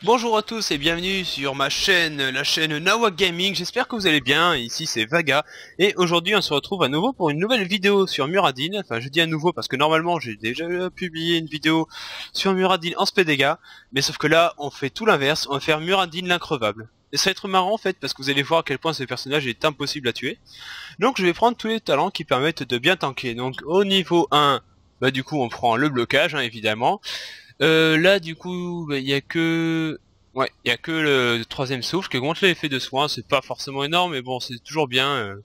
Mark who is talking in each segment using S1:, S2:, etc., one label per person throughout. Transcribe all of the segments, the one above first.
S1: Bonjour à tous et bienvenue sur ma chaîne, la chaîne Nawak Gaming. J'espère que vous allez bien. Ici c'est Vaga et aujourd'hui on se retrouve à nouveau pour une nouvelle vidéo sur Muradin. Enfin, je dis à nouveau parce que normalement j'ai déjà publié une vidéo sur Muradin en spé dégâts, mais sauf que là on fait tout l'inverse, on va faire Muradin l'increvable. Et ça va être marrant en fait parce que vous allez voir à quel point ce personnage est impossible à tuer. Donc je vais prendre tous les talents qui permettent de bien tanker. Donc au niveau 1, bah du coup on prend le blocage, hein, évidemment. Là du coup il y a que il y a que le troisième souffle qui augmente l'effet de soin. C'est pas forcément énorme, mais bon, c'est toujours bien,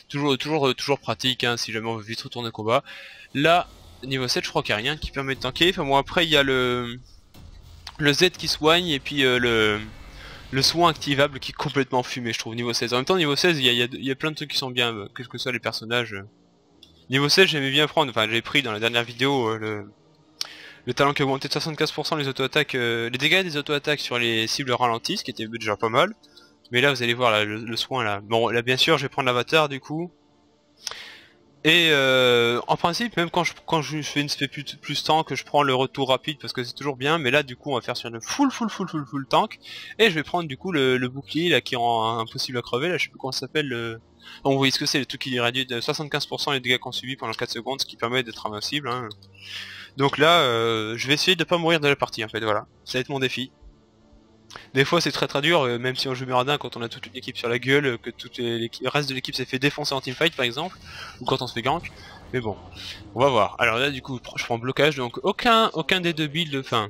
S1: toujours pratique, hein, si jamais on veut vite retourner au combat. Là niveau 7 je crois qu'il n'y a rien qui permet de tanker. Enfin bon, après il y a le Z qui soigne, et puis le soin activable qui est complètement fumé, je trouve, niveau 16. En même temps, niveau 16 il y a plein de trucs qui sont bien, quels que soient les personnages. Niveau 16 j'aimais bien prendre, enfin j'ai pris dans la dernière vidéo le talent qui a augmenté de 75% les auto-attaques, les dégâts des auto-attaques sur les cibles ralenties, ce qui était déjà pas mal. Mais là vous allez voir là, le soin là. Bon là bien sûr je vais prendre l'avatar du coup. Et en principe même quand je fais une spé plus tank, je prends le retour rapide parce que c'est toujours bien. Mais là du coup on va faire sur une full tank. Et je vais prendre du coup le bouclier là qui rend impossible à crever. Là je sais plus comment ça s'appelle. Donc vous voyez ce que c'est, le truc qui réduit de 75% les dégâts qu'on subit pendant 4 secondes, ce qui permet d'être invincible, hein. Donc là, je vais essayer de pas mourir de la partie en fait, voilà. Ça va être mon défi. Des fois c'est très dur, même si on joue Muradin, quand on a toute une équipe sur la gueule, que le reste de l'équipe s'est fait défoncer en teamfight par exemple, ou quand on se fait gank. Mais bon, on va voir. Alors là du coup, je prends blocage, donc aucun des deux builds, enfin...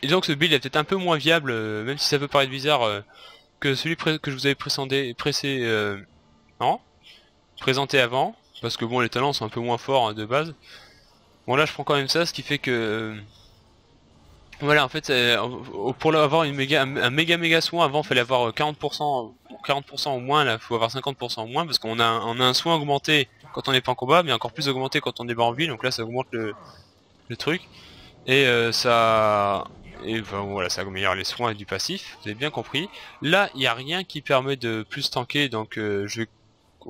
S1: Disons que ce build est peut-être un peu moins viable, même si ça peut paraître bizarre, que celui que je vous avais présenté avant, parce que bon, les talents sont un peu moins forts, hein, de base. Bon là je prends quand même ça, ce qui fait que... voilà, en fait, pour avoir un méga soin, avant fallait avoir 40% au moins, là faut avoir 50% au moins, parce on a un soin augmenté quand on n'est pas en combat, mais encore plus augmenté quand on est en ville, donc là ça augmente le truc, et enfin, voilà, ça améliore les soins du passif, vous avez bien compris. Là, il n'y a rien qui permet de plus tanker, donc il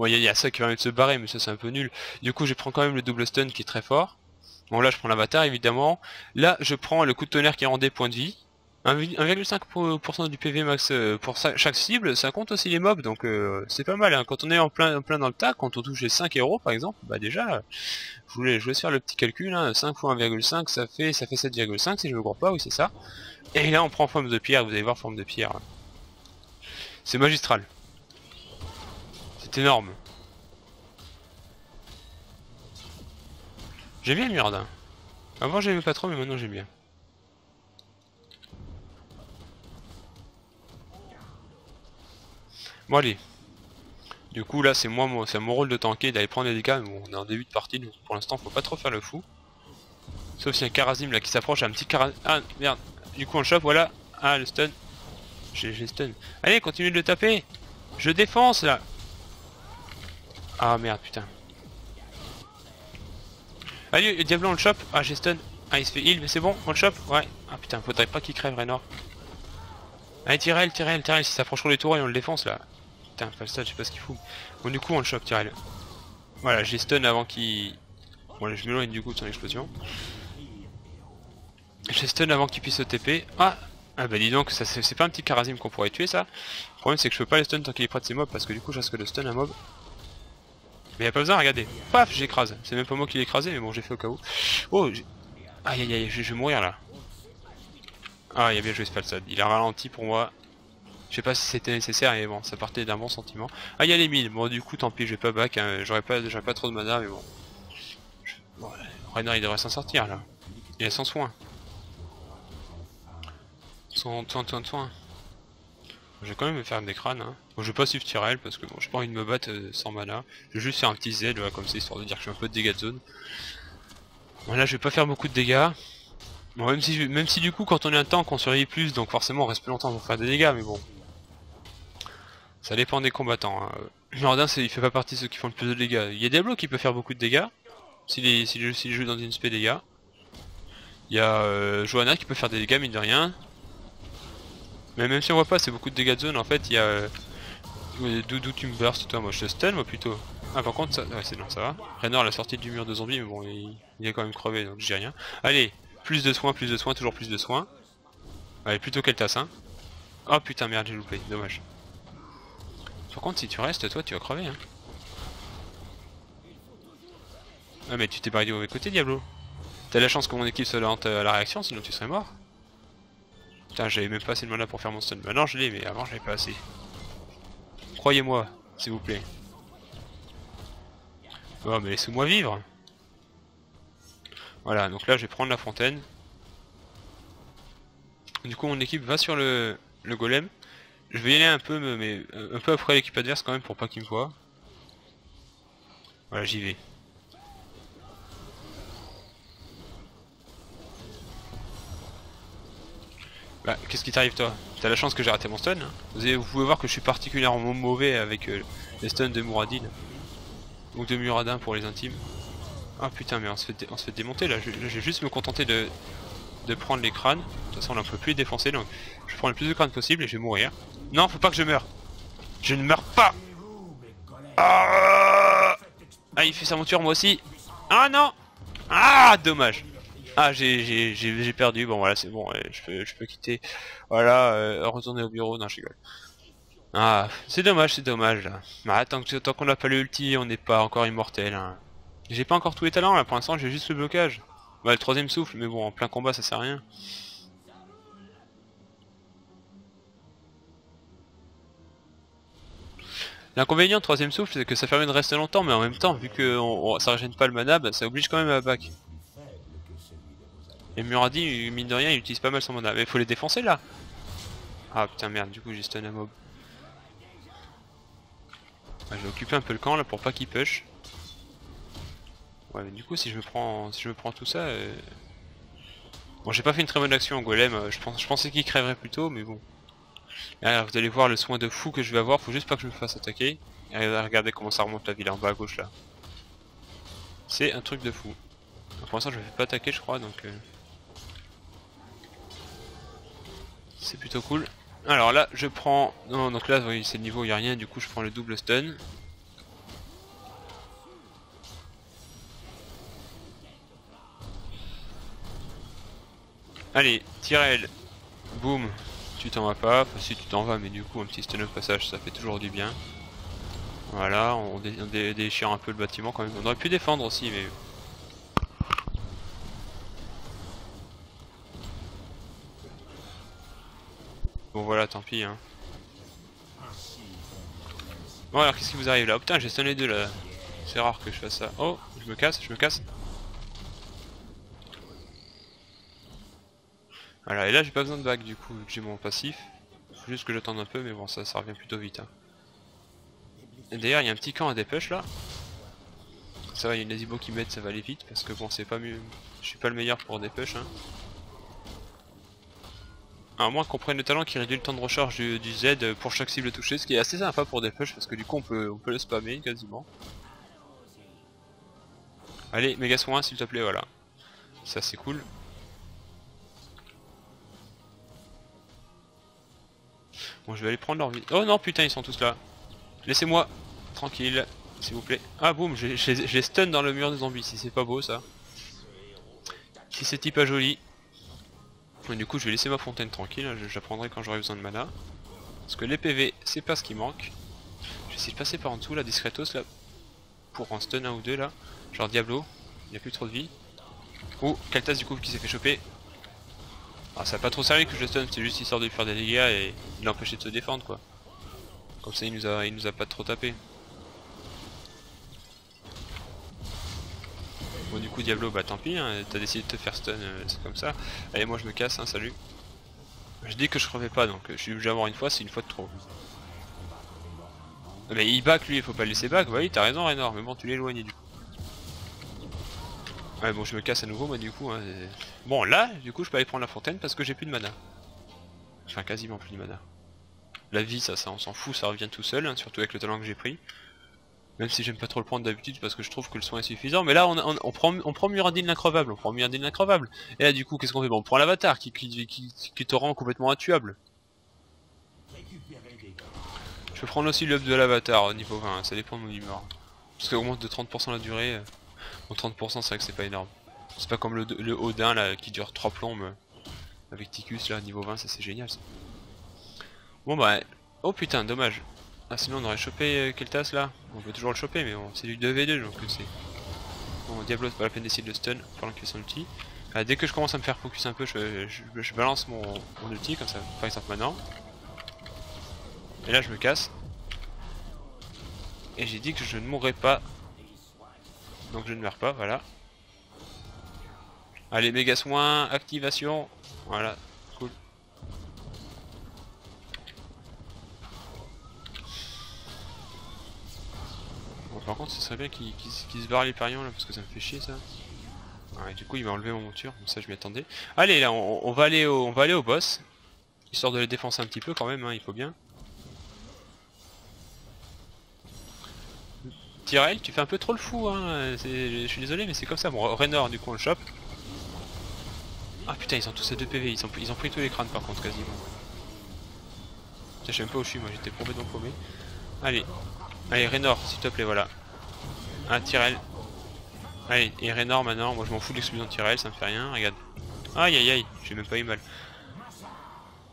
S1: y a ça qui permet de se barrer, mais ça c'est un peu nul. Du coup je prends quand même le double stun qui est très fort. Bon là je prends l'avatar évidemment. Là je prends le coup de tonnerre qui rend des points de vie. 1,5% du PV max pour chaque cible, ça compte aussi les mobs, donc c'est pas mal, hein. Quand on est en plein dans le tas, quand on touche les 5 héros par exemple, bah déjà, je vous laisse faire le petit calcul, hein. 5 fois 1,5 ça fait 7,5 si je me gourre pas, oui c'est ça. Et là on prend forme de pierre, vous allez voir forme de pierre. C'est magistral. C'est énorme. J'aime bien le Muradin. Avant j'aimais pas trop, mais maintenant j'aime bien. Bon allez. Du coup là c'est c'est mon rôle de tanker, d'aller prendre les dégâts, mais bon on est en début de partie, donc pour l'instant faut pas trop faire le fou. Sauf si un Karazim là qui s'approche, un petit Karazim... Ah merde. Du coup on le chope, voilà. Ah le stun. J'ai stun. Allez, continuez de le taper. Je défonce là. Ah merde, putain. Allez, le diable on le chope. Ah j'ai stun. Ah il se fait heal, mais c'est bon, on le chope. Ouais. Ah putain, faudrait pas qu'il crève Raynor. Allez, Tyrell, s'il s'approche sur les tours et on le défonce là. Putain, Falstad, je sais pas ce qu'il fout. Bon du coup on le chope, Tyrell. Voilà, j'ai stun avant qu'il... Bon là je m'éloigne du coup de son explosion. J'ai stun avant qu'il puisse se TP. Ah bah dis donc, c'est pas un petit Karazim qu'on pourrait tuer ça. Le problème c'est que je peux pas le stun tant qu'il est près de ses mobs, parce que du coup je risque de stun un mob. Mais y a pas besoin, regardez. Paf, j'écrase. C'est même pas moi qui l'ai écrasé, mais bon j'ai fait au cas où. Oh, aïe aïe aïe, je vais mourir là. Ah il a bien joué ce Falstad, il a ralenti pour moi. Je sais pas si c'était nécessaire, mais bon, ça partait d'un bon sentiment. Ah il y a les mines, bon du coup tant pis, je vais pas back, hein. J'aurais pas trop de mana, mais bon. Bon, Raynor il devrait s'en sortir là. Il a son soin. Soin. Je vais quand même me faire des crânes, hein. Bon, je vais pas suivre Tyrell parce que bon, j'ai pas envie de me battre sans mana. Je vais juste faire un petit Z là, comme ça, histoire de dire que je fais un peu de dégâts de zone. Bon là je vais pas faire beaucoup de dégâts. Bon, même si du coup quand on est un tank on survit plus, donc forcément on reste plus longtemps pour faire des dégâts, mais bon. Ça dépend des combattants, hein. Muradin il fait pas partie de ceux qui font le plus de dégâts. Il y a Diablo qui peut faire beaucoup de dégâts, s'il joue dans une spé dégâts. Il y a Johanna qui peut faire des dégâts mine de rien. Mais même si on voit pas, c'est beaucoup de dégâts de zone. En fait, il y a d'où tu me burst, toi. Moi je te stun, moi plutôt. Ah, par contre, ça, ouais, c'est non, ça va. Raynor l'a sorti du mur de zombies, mais bon, il est quand même crevé, donc j'ai rien. Allez, plus de soins, toujours plus de soins. Allez, plutôt Keltas, hein. Oh putain, merde, j'ai loupé, dommage. Par contre, si tu restes, toi, tu vas crever, hein. Ah, mais tu t'es barré du mauvais côté, Diablo. T'as la chance que mon équipe soit lente à la réaction, sinon tu serais mort. Putain, j'avais même pas assez de mana pour faire mon stun. Maintenant, je l'ai, mais avant, j'avais pas assez. Croyez-moi, s'il vous plaît. Oh, mais laissez-moi vivre. Voilà, donc là, je vais prendre la fontaine. Du coup, mon équipe va sur le golem. Je vais y aller un peu, mais un peu après l'équipe adverse quand même pour pas qu'il me voie. Voilà, j'y vais. Bah, qu'est-ce qui t'arrive toi? T'as la chance que j'ai raté mon stun. Hein. Vous pouvez voir que je suis particulièrement mauvais avec les stuns de Muradin. Ou de Muradin pour les intimes. Ah putain, mais on se fait démonter là. Je vais juste me contenter de prendre les crânes. De toute façon, on ne peut plus les défoncer, donc je prends le plus de crânes possible et je vais mourir. Non, faut pas que je meure. Je ne meurs pas. Ah, il fait sa monture moi aussi. Ah non. Ah, dommage. Ah, j'ai perdu. Bon voilà, c'est bon, je peux quitter. Voilà, retourner au bureau. Non, je rigole. Ah, c'est dommage là. Ah, tant qu'on n'a pas le ulti, on n'est pas encore immortel. Hein. J'ai pas encore tous les talents là. Pour l'instant, j'ai juste le blocage. Bah, le troisième souffle, mais bon, en plein combat, ça sert à rien. L'inconvénient de troisième souffle, c'est que ça permet de rester longtemps, mais en même temps, vu que ça régène pas le mana, bah, ça oblige quand même à back. Et Muradin, mine de rien, il utilise pas mal son mana. Mais faut les défoncer là. Ah putain merde, du coup j'ai stun un mob. Ouais, je vais occuper un peu le camp là pour pas qu'il push. Ouais, mais du coup si je me prends tout ça... Bon, j'ai pas fait une très bonne action en golem, je pensais qu'il crèverait plus tôt, mais bon. Là, vous allez voir le soin de fou que je vais avoir, faut juste pas que je me fasse attaquer. Et regardez comment ça remonte la ville en bas à gauche là. C'est un truc de fou. Pour l'instant je me fais pas attaquer je crois, donc... C'est plutôt cool. Alors là je prends... Non, donc là oui, c'est le niveau, il n'y a rien, du coup je prends le double stun. Allez, Tyrell, boum, tu t'en vas pas, enfin si tu t'en vas, mais du coup un petit stun au passage ça fait toujours du bien. Voilà, on déchire un peu le bâtiment quand même, on aurait pu défendre aussi mais... Bon voilà, tant pis hein. Bon alors qu'est-ce qui vous arrive là? Oh putain j'ai stun les deux là, c'est rare que je fasse ça. Oh, je me casse. Voilà, et là j'ai pas besoin de back du coup, vu que j'ai mon passif. Faut juste que j'attende un peu, mais bon, ça revient plutôt vite. Hein. Et d'ailleurs, il y a un petit camp à dépêche là. Ça va, il y a une Nazibo qui m'aide, ça va aller vite, parce que bon, c'est pas mieux. Je suis pas le meilleur pour dépêche. Hein. À moins qu'on prenne le talent qui réduit le temps de recharge du Z pour chaque cible touchée, ce qui est assez sympa pour dépêche, parce que du coup, on peut le spammer quasiment. Allez, méga soin s'il te plaît, voilà. Ça, c'est cool. Bon, je vais aller prendre leur vie. Oh non, putain, ils sont tous là. Laissez-moi tranquille, s'il vous plaît. Ah, boum, j'ai stun dans le mur des zombies, si c'est pas beau ça. Si c'est pas joli. Et du coup, je vais laisser ma fontaine tranquille, hein, j'apprendrai quand j'aurai besoin de mana. Parce que les PV, c'est pas ce qui manque. Je vais essayer de passer par en dessous, là, discretos, là. Pour en stun un ou deux, là. Genre Diablo, il n'y a plus trop de vie. Ou Kaltas, du coup, qui s'est fait choper. Alors, ça a pas trop servi que je le stun, c'est juste histoire de lui faire des dégâts et de l'empêcher de se défendre, quoi. Comme ça, il nous a pas trop tapé. Bon du coup Diablo, bah tant pis, hein, t'as décidé de te faire stun, c'est comme ça. Allez moi je me casse, hein, salut. Je dis que je crevais pas, donc je suis obligé d'avoir une fois, c'est une fois de trop. Mais il back lui, il faut pas le laisser back, bah oui t'as raison Raynor, mais bon tu l'éloignes du coup. Ouais bon je me casse à nouveau moi du coup. Hein, bon là, du coup je peux aller prendre la fontaine parce que j'ai plus de mana. Enfin quasiment plus de mana. La vie ça on s'en fout, ça revient tout seul, hein, surtout avec le talent que j'ai pris. Même si j'aime pas trop le prendre d'habitude parce que je trouve que le soin est suffisant. Mais là on prend Muradin l'increvable, Et là du coup qu'est-ce qu'on fait? Bon on prend l'avatar qui te rend complètement intuable. Je peux prendre aussi l'up de l'avatar au niveau 20, ça dépend de mon humeur. Parce qu'il augmente de 30% la durée. Bon 30% c'est vrai que c'est pas énorme. C'est pas comme le Odin là qui dure 3 plombes. Avec Ticus là, niveau 20, ça c'est génial ça. Bon bah, oh putain, dommage. Ah sinon on aurait chopé Keltas là. On peut toujours le choper mais bon, c'est du 2v2 donc c'est... Bon, Diablo c'est pas la peine d'essayer de le stun pendant qu'il fait son ulti. Dès que je commence à me faire focus un peu, je balance mon ulti comme ça, par exemple maintenant. Et là je me casse. Et j'ai dit que je ne mourrais pas. Donc je ne meurs pas, voilà. Allez, méga soin, activation. Voilà, cool. Bon, par contre, ce serait bien qu'il se barre l'Hyperion là, parce que ça me fait chier ça. Ouais, du coup, il m'a enlevé mon monture, donc ça je m'y attendais. Allez, là, on va aller au boss. Histoire de les défoncer un petit peu quand même, hein, il faut bien. Tyrell, tu fais un peu trop le fou, hein. Je suis désolé, mais c'est comme ça. Bon, Raynor, du coup, on le chope. Ah putain, ils ont tous à 2 PV, ils ont pris tous les crânes par contre, quasiment. Je sais même pas où je suis, moi j'étais complètement paumé. Allez, allez, Raynor, s'il te plaît, voilà. Un Tyrell. Allez, et Raynor maintenant, moi je m'en fous de l'explosion de Tyrell, ça me fait rien, regarde. Aïe aïe aïe, j'ai même pas eu mal.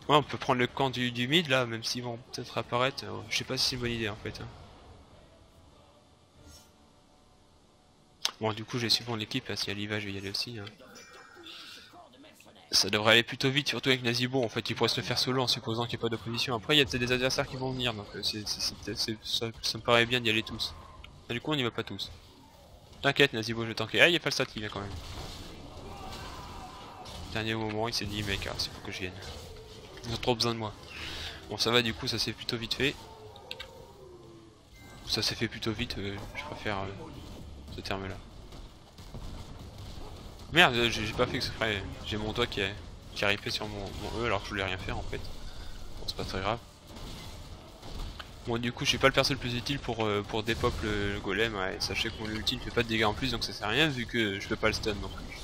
S1: Ouais, on peut prendre le camp du mid là, même s'ils vont peut-être apparaître. Je sais pas si c'est une bonne idée en fait. Hein. Bon, du coup, j'ai suivre l'équipe, si elle y va, je vais y aller aussi. Hein. Ça devrait aller plutôt vite, surtout avec Nazibo. En fait, il pourrait se le faire solo en supposant qu'il n'y ait pas d'opposition. Après, il y a peut-être des adversaires qui vont venir, donc ça me paraît bien d'y aller tous. Et du coup, on n'y va pas tous. T'inquiète, Nazibo, je vais tanker. Ah, il y a Falstad qui vient quand même. Dernier moment, il s'est dit, mec, c'est pour que je vienne. Ils ont trop besoin de moi. Bon, ça va, du coup, ça s'est plutôt vite fait. Ça s'est fait plutôt vite, je préfère ce terme-là. Merde, j'ai pas fait exprès. J'ai mon doigt qui a ripé sur mon E alors que je voulais rien faire en fait. Bon, c'est pas très grave. Bon, du coup, je suis pas le perso le plus utile pour dépop le golem. Ouais, sachez que mon ulti ne fait pas de dégâts en plus donc ça sert à rien vu que je peux pas le stun non plus.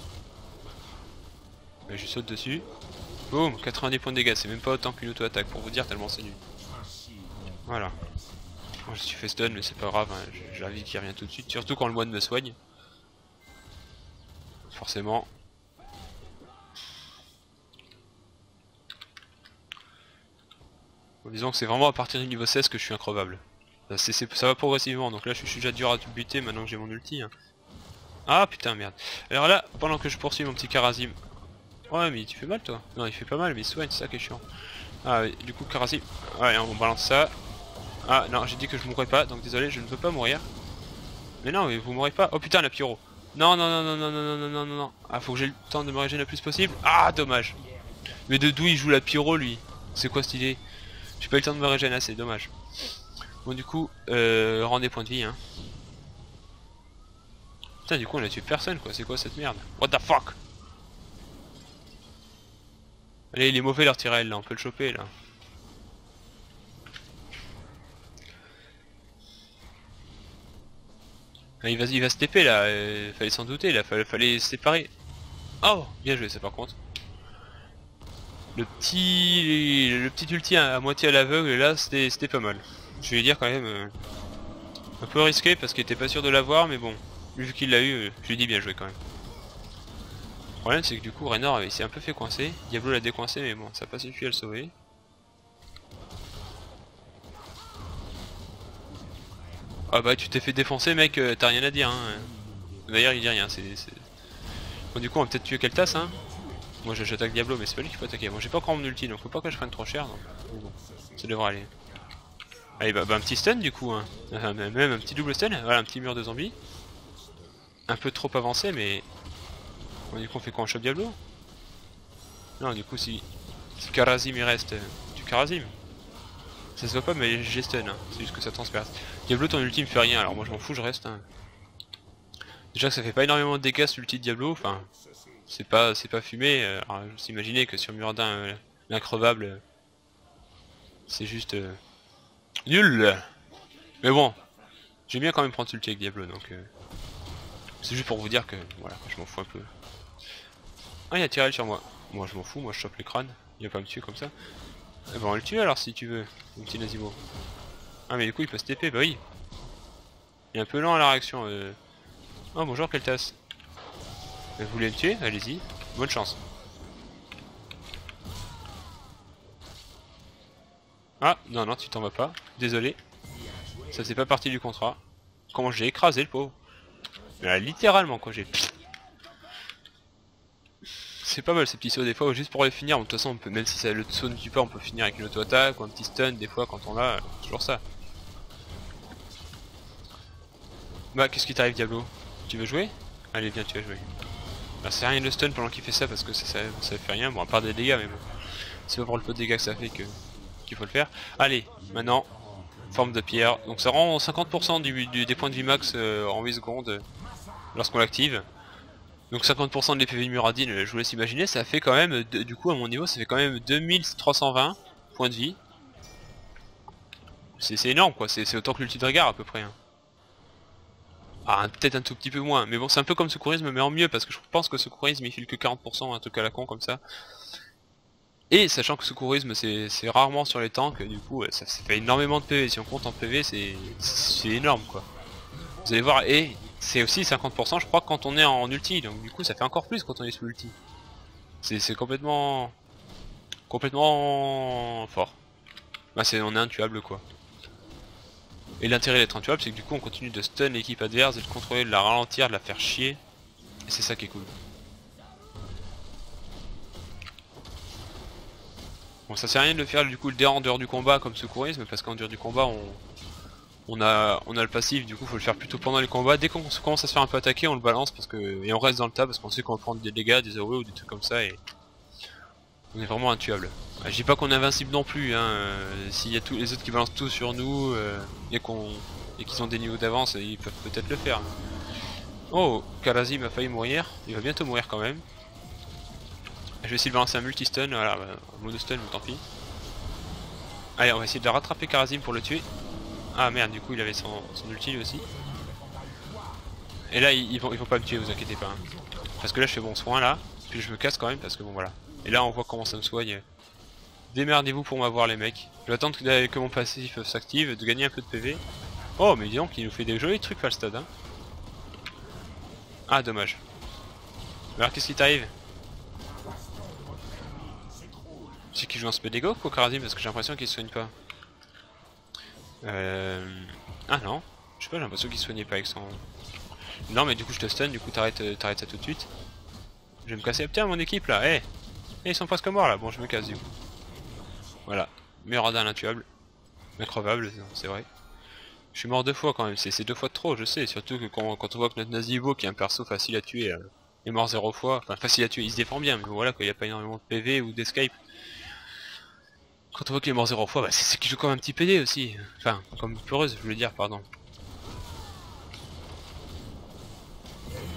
S1: Mais je saute dessus. Boum, 90 points de dégâts, c'est même pas autant qu'une auto-attaque pour vous dire tellement c'est nul. Voilà. Bon, je suis fait stun mais c'est pas grave, hein. J'ai envie qu'il revient tout de suite, surtout quand le moine me soigne. Forcément. Bon, disons que c'est vraiment à partir du niveau 16 que je suis increvable. Ça va progressivement, donc là je suis déjà dur à buter maintenant que j'ai mon ulti. Hein. Ah putain merde. Alors là, pendant que je poursuis mon petit Kharazim. Ouais mais tu fais mal toi. Non il fait pas mal mais il soigne, c'est ça qui est chiant. Ah ouais, du coup Kharazim. Ouais on balance ça. Ah non j'ai dit que je mourrais pas, donc désolé je ne peux pas mourir. Mais non mais vous mourrez pas. Oh putain la pyro. Non non non non non non non non non non. Ah faut que j'ai le temps de me régénérer le plus possible. Ah dommage. Mais de d'où il joue la pyro lui? C'est quoi cette idée? J'ai pas eu le temps de me régénérer, c'est dommage. Bon du coup, rend des points de vie hein. Putain du coup on a tué personne quoi, c'est quoi cette merde? What the fuck? Allez il est mauvais leur Tyrell là, on peut le choper là. Ah, il va se TP là, fallait s'en douter là, fallait se séparer. Oh bien joué ça par contre. Le petit ulti à moitié à l'aveugle là c'était pas mal. Je vais dire quand même un peu risqué parce qu'il était pas sûr de l'avoir mais bon, vu qu'il l'a eu, je lui dis bien joué quand même. Le problème c'est que du coup Raynor il s'est un peu fait coincer, Diablo l'a décoincé mais bon ça n'a pas suffi à le sauver. Ah bah tu t'es fait défoncer mec, t'as rien à dire hein. D'ailleurs il dit rien, Bon du coup on va peut-être tuer Keltas hein. Moi j'attaque Diablo mais c'est pas lui qui peut attaquer. Moi j'ai pas encore mon ulti donc faut pas que je prenne trop cher donc bon, ça devrait aller. Allez bah un petit stun du coup hein. Enfin, même un petit double stun, voilà un petit mur de zombies. Un peu trop avancé mais... Bon du coup on fait quoi, on chope Diablo? Non du coup si Kharazim il reste, tu Kharazim. Ça se voit pas mais j'ai stun hein. C'est juste que ça transperce. Diablo ton ulti me fait rien alors moi je m'en fous je reste hein. Déjà que ça fait pas énormément de dégâts sur l'ulti de Diablo, enfin... C'est pas fumé, alors s'imaginer que sur Muradin l'increvable c'est juste nul. Mais bon, j'aime bien quand même prendre ulti avec Diablo donc c'est juste pour vous dire que voilà, je m'en fous un peu. Ah il y a Tyrell sur moi. Moi je m'en fous, moi je chope les crânes, il va pas me tuer comme ça. Eh ben on va le tuer alors si tu veux, mon petit Nazibo. Ah mais du coup il peut se TP, bah oui. Il est un peu lent à la réaction. Oh, bonjour, Keltas. Vous voulez me tuer? Allez-y. Bonne chance. Ah, non, non, tu t'en vas pas. Désolé. Ça faisait pas partie du contrat. Comment j'ai écrasé le pauvre. Mais là, littéralement, quoi, j'ai... C'est pas mal ces petits sauts des fois, juste pour les finir. De toute façon, on peut, même si ça, le saut ne tue pas, on peut finir avec une auto-attaque ou un petit stun des fois quand on l'a. Toujours ça. Bah, qu'est-ce qui t'arrive, Diablo? Tu veux jouer? Allez, viens, tu vas jouer. Bah, c'est rien le stun pendant qu'il fait ça parce que ça fait rien. Bon, à part des dégâts, mais bon. C'est pas pour le peu de dégâts que ça fait qu'il faut le faire. Allez, maintenant, forme de pierre. Donc ça rend 50% des points de vie max en 8 secondes lorsqu'on l'active. Donc 50% de l'épée de Muradin, je vous laisse imaginer, ça fait quand même, du coup à mon niveau, ça fait quand même 2320 points de vie. C'est énorme quoi, c'est autant que l'ulti de regard à peu près. Hein. Ah, peut-être un tout petit peu moins, mais bon c'est un peu comme secourisme mais en mieux, parce que je pense que secourisme il file que 40%, un truc à la con comme ça. Et sachant que secourisme c'est rarement sur les tanks, du coup ça fait énormément de PV, si on compte en PV c'est énorme quoi. Vous allez voir, et c'est aussi 50% je crois quand on est en ulti, donc du coup ça fait encore plus quand on est sous ulti. C'est complètement fort. Bah on est intuable quoi. Et l'intérêt d'être intuable c'est que du coup on continue de stun l'équipe adverse, et de contrôler, de la ralentir, de la faire chier. Et c'est ça qui est cool. Bon ça sert à rien de le faire du coup le dé en dehors du combat comme secourisme, parce qu'en dehors du combat on a le passif, du coup faut le faire plutôt pendant les combats. Dès qu'on commence à se faire un peu attaquer on le balance parce que, et on reste dans le tas parce qu'on sait qu'on va prendre des dégâts, des AOE ou des trucs comme ça, et on est vraiment intuable. Je dis pas qu'on est invincible non plus, hein. S'il y a tous les autres qui balancent tout sur nous et qu'ils ont des niveaux d'avance, ils peuvent peut-être le faire. Oh, Karazim a failli mourir, il va bientôt mourir quand même. Je vais essayer de balancer un multi-stun, voilà, mono-stun mais tant pis. Allez, on va essayer de rattraper Karazim pour le tuer. Ah merde, du coup il avait son ulti aussi. Et là ils vont pas me tuer, vous inquiétez pas. Hein. Parce que là je fais bon soin là, puis je me casse quand même parce que bon voilà. Et là on voit comment ça me soigne. Démerdez-vous pour m'avoir les mecs. Je vais attendre que mon passif s'active, de gagner un peu de PV. Oh mais dis donc il nous fait des jolis trucs Falstad hein. Ah dommage. Alors qu'est-ce qui t'arrive? C'est qu'il joue un Spédégo ou Karazim parce que j'ai l'impression qu'il se soigne pas. Ah non, je sais pas, j'ai l'impression qu'il se soignait pas avec son... Non mais du coup je te stun, du coup t'arrêtes ça tout de suite. Je vais me casser. Putain mon équipe là, eh ils sont presque morts là, bon je me casse du coup. Voilà, Muradin intuable. Increvable, c'est vrai. Je suis mort 2 fois quand même, c'est 2 fois de trop, je sais, surtout que quand on voit que notre Nazibo qui est un perso facile à tuer est mort 0 fois, enfin facile à tuer, il se défend bien, mais voilà qu'il n'y a pas énormément de PV ou d'escape. Quand on voit qu'il est mort 0 fois, bah c'est qu'il joue comme un petit PD aussi. Enfin, comme peureuse, je voulais dire, pardon.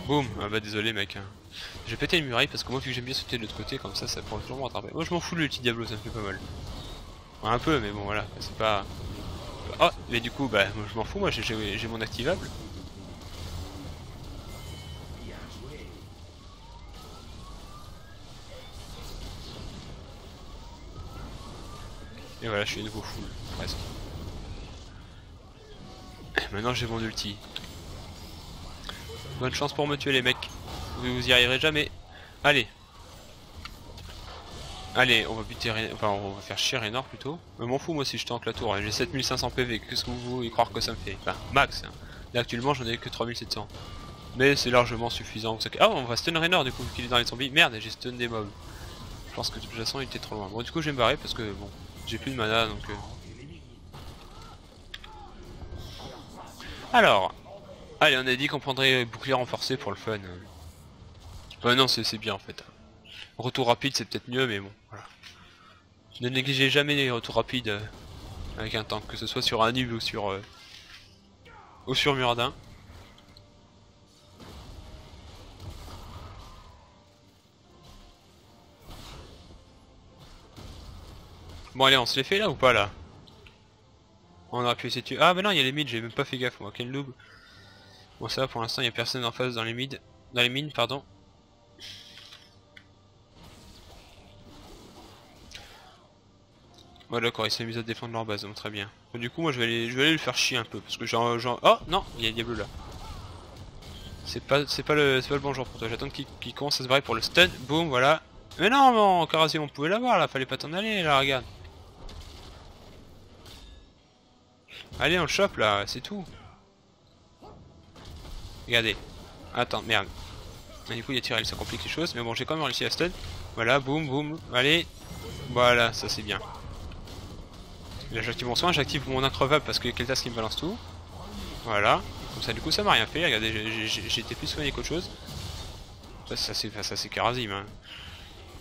S1: Boum, ah bah désolé mec. Je vais péter une muraille parce que moi vu que j'aime bien sauter de l'autre côté, comme ça pourrait toujours me rattraper. Moi je m'en fous le petit Diablo, ça me fait pas mal. Enfin, un peu, mais bon voilà, c'est pas... Oh, mais du coup, bah moi, je m'en fous, moi j'ai mon activable. Et voilà, je suis à nouveau full, presque. Maintenant j'ai mon ulti. Bonne chance pour me tuer les mecs. Vous y arriverez jamais. Allez. Allez, on va buter enfin on va faire chier Raynor plutôt. Mais m'en fous moi si je tank la tour, hein. J'ai 7500 PV, qu'est-ce que vous voulez croire que ça me fait? Enfin, max. Hein. Là actuellement j'en ai que 3700. Mais c'est largement suffisant. Ah on va stun Raynor du coup vu qu'il est dans les zombies. Merde, j'ai stun des mobs. Je pense que de toute façon il était trop loin. Bon du coup je vais me barrer parce que bon, j'ai plus de mana donc... Alors, allez on a dit qu'on prendrait bouclier renforcé pour le fun. Non c'est bien en fait. Retour rapide c'est peut-être mieux mais bon voilà. Ne négligez jamais les retours rapides avec un tank, que ce soit sur un Anub ou sur Muradin. Bon allez on se les fait là ou pas là? On aurait pu essayer de tuer... Ah bah non il y a les mids, j'ai même pas fait gaffe moi, quel noob. Bon ça pour l'instant il y a personne en face dans les mids. Dans les mines pardon. Voilà d'accord, ils s'est mis à défendre leur base, donc très bien. Donc, du coup moi je vais aller le faire chier un peu parce que genre... Oh non, il y a Diablo là. C'est pas le bon jour pour toi, j'attends qu'il commence à se barrer pour le stun, boum voilà. Mais non Karazim on pouvait l'avoir là, fallait pas t'en aller là, regarde. Allez, on le chope là, c'est tout. Regardez. Attends, merde. Et du coup, il y a Tyrell, ça complique les choses. Mais bon, j'ai quand même réussi à stun. Voilà, boum, boum. Allez. Voilà, ça c'est bien. Là, j'active mon soin, j'active mon increvable parce que Keltas qui me balance tout. Voilà. Comme ça, du coup, ça m'a rien fait. Regardez, j'ai été plus soigné qu'autre chose. Ça c'est Karazim. Hein.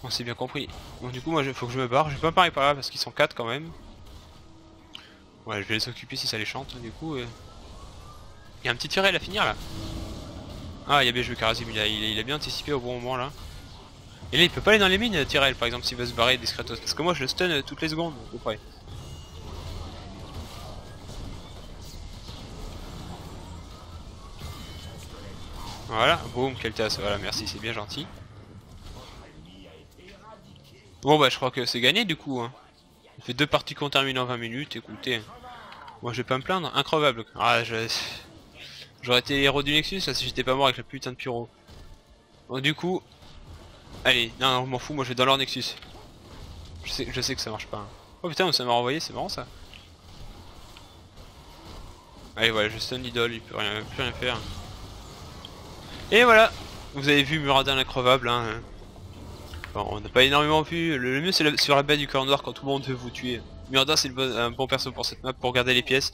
S1: On s'est bien compris. Bon, du coup, moi, faut que je me barre. Je vais pas parler par là parce qu'ils sont 4 quand même. Ouais, je vais les occuper si ça les chante. Du coup, il y a un petit Tyrell à finir là. Ah, il y a bien joué Karazim, il a bien anticipé au bon moment là. Et là, il peut pas aller dans les mines, Tyrell, par exemple, s'il veut se barrer discretos. Parce que moi, je le stun toutes les secondes, à peu près. Voilà, boum, Keltas, voilà, merci, c'est bien gentil. Bon, bah, je crois que c'est gagné du coup. Hein. On fait 2 parties qu'on termine en 20 minutes, écoutez. Moi, je vais pas me plaindre, increvable. Ah, j'aurais été héros du Nexus là si j'étais pas mort avec la putain de pyro. Bon, du coup, allez, non, je m'en fous, moi je vais dans leur Nexus. Je sais que ça marche pas. Hein. Oh putain, ça m'a renvoyé, c'est marrant ça. Allez, voilà, je stun l'idole, il peut plus rien faire. Et voilà, vous avez vu Muradin l'increvable. Hein. Bon, on n'a pas énormément vu. Le mieux c'est sur la baie du cœur noir quand tout le monde veut vous tuer. Muradin c'est un bon perso pour cette map, pour garder les pièces.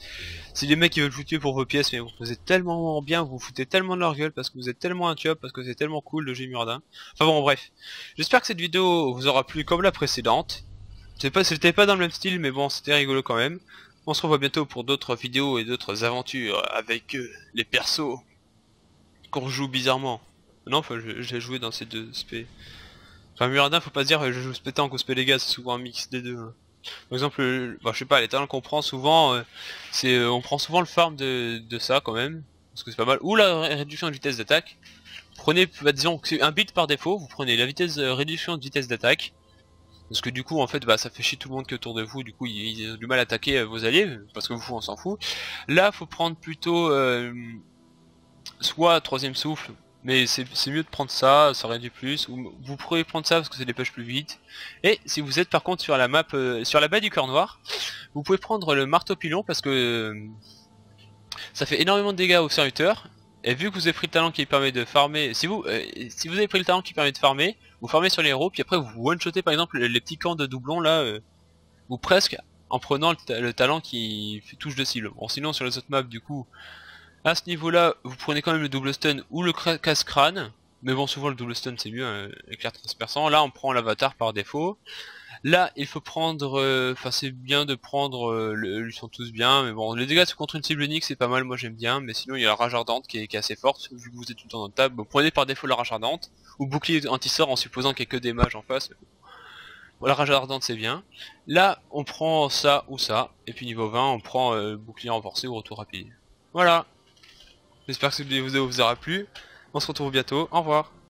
S1: C'est les mecs qui veulent vous tuer pour vos pièces, mais vous êtes tellement bien, vous vous foutez tellement de leur gueule parce que vous êtes tellement intuable, parce que c'est tellement cool de jouer Muradin. Enfin bon, bref. J'espère que cette vidéo vous aura plu comme la précédente. C'était pas dans le même style, mais bon, c'était rigolo quand même. On se revoit bientôt pour d'autres vidéos et d'autres aventures avec les persos qu'on joue bizarrement. Non, enfin, j'ai joué dans ces deux SP. Enfin, Muradin, faut pas se dire je joue Spétanque ou Spélégas, c'est souvent un mix des deux. Hein. Par exemple, bah, je sais pas, les talents qu'on prend souvent, on prend souvent le farm de ça quand même, parce que c'est pas mal. Ou la réduction de vitesse d'attaque. Prenez, bah, disons, que c'est un bit par défaut, vous prenez la vitesse réduction de vitesse d'attaque. Parce que du coup, en fait, bah, ça fait chier tout le monde qui est autour de vous, du coup, ils ont du mal à attaquer vos alliés, parce que vous, on s'en fout. Là, faut prendre plutôt, soit troisième souffle, mais c'est mieux de prendre ça, ça réduit plus, ou vous pourrez prendre ça parce que ça dépêche plus vite. Et si vous êtes par contre sur la map, sur la baie du cœur noir, vous pouvez prendre le marteau pilon parce que ça fait énormément de dégâts aux serviteurs. Et vu que vous avez pris le talent qui permet de farmer, si vous avez pris le talent qui permet de farmer, vous farmez sur les héros, puis après vous one-shotez par exemple les petits camps de doublons là, ou presque, en prenant le talent qui touche de cible. Bon, sinon sur les autres maps du coup, à ce niveau là, vous prenez quand même le double stun ou le casse-crâne, mais bon souvent le double stun c'est mieux, hein, éclair transperçant. Là on prend l'avatar par défaut. Là il faut prendre, enfin c'est bien de prendre, ils sont tous bien, mais bon les dégâts contre une cible unique c'est pas mal, moi j'aime bien, mais sinon il y a la rage ardente qui est assez forte, vu que vous êtes tout le temps dans le table, vous prenez par défaut la rage ardente, ou bouclier anti-sort en supposant qu'il y a que des mages en face. Bon, la rage ardente c'est bien. Là on prend ça ou ça, et puis niveau 20 on prend bouclier renforcé ou retour rapide. Voilà. J'espère que cette vidéo vous aura plu. On se retrouve bientôt. Au revoir.